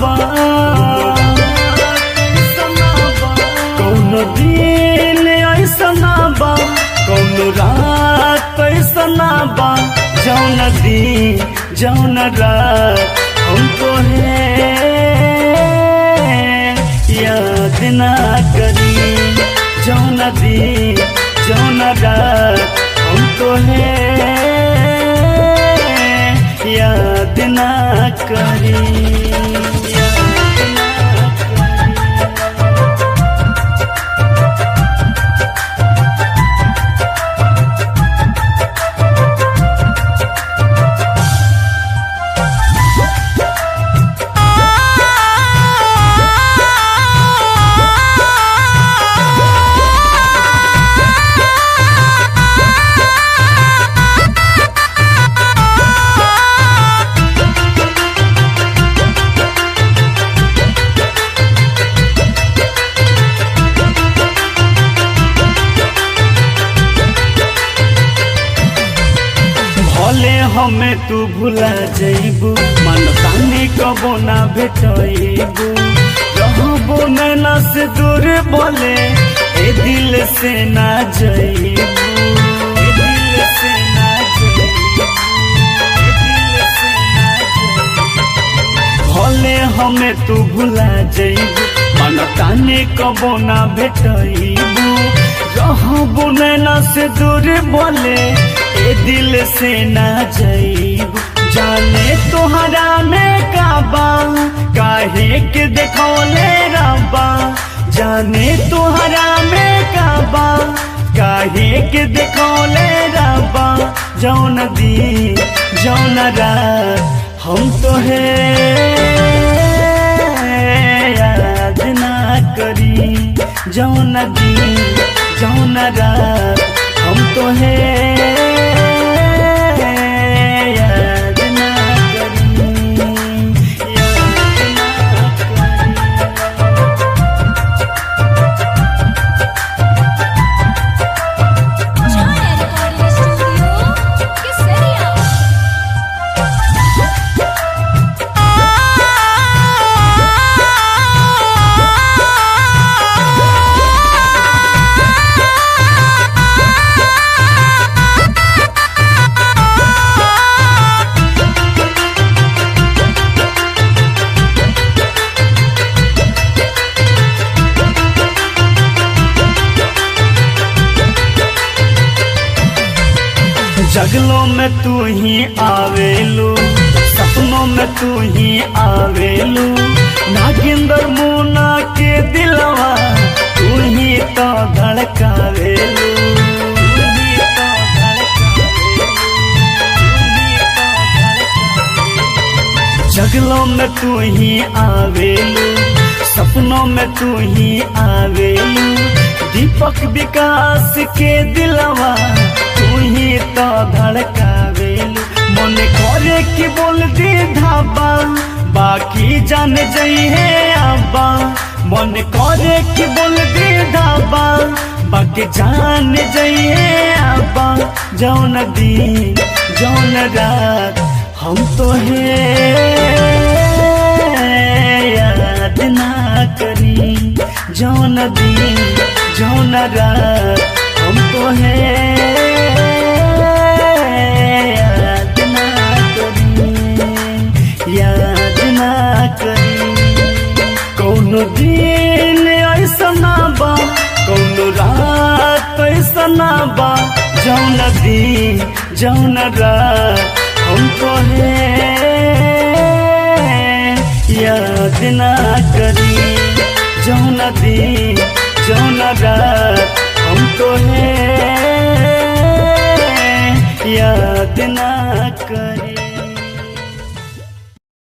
बा कौनो दिन ऐसना बा कौनो रात ऐसना बा जौन दिन जौन रात हमको है याद ना करी जौन दिन जौन रात हमको है याद ना करी। भले हमें तू भुला जइबू मनतानी कबो ना भेटइबू रहबो नैना से दूर बोले ए दिल से ना जइबू ए दिल से ना जइबू ए दिल से ना जइबू भले हमें तू भुला जइबू मनतानी कबो ना भेटइबू रहबो नैना से दूर बोले ए दिल से ना जइब जाने तोहरा में काबा काहे के देखौले रबा जाने तोहरा में काबा काहे के देखौले रबा जौन दिन जौन रात हम तो है याद ना करी जौन दिन जौन रात हम तो है जगलों में तू ही आवेलू सपनों में तू ही आवेलू नागिंदर मुना के दिलवा तू ही तो धड़कावेलू जगलों में तू ही आवेलू सपनों में तू ही आवेलू दीपक विकास के दिलवा तू ही तो धड़कावेलू मन करे कि बोल दे धाबा बाकी जान जइहे आबा मन करे कि बोल दे धाबा बाकी जान जइहे आबा जौन दिन जौन रात हम तो है याद ना करी जौन दिन जौन रात हम तो है याद ना करी कौनो दिन ऐसना बा कौनो रात ऐसना बा जौन दिन जौन रात हमको है याद ना करी जौन दिन जौन रात हमको है याद ना करी।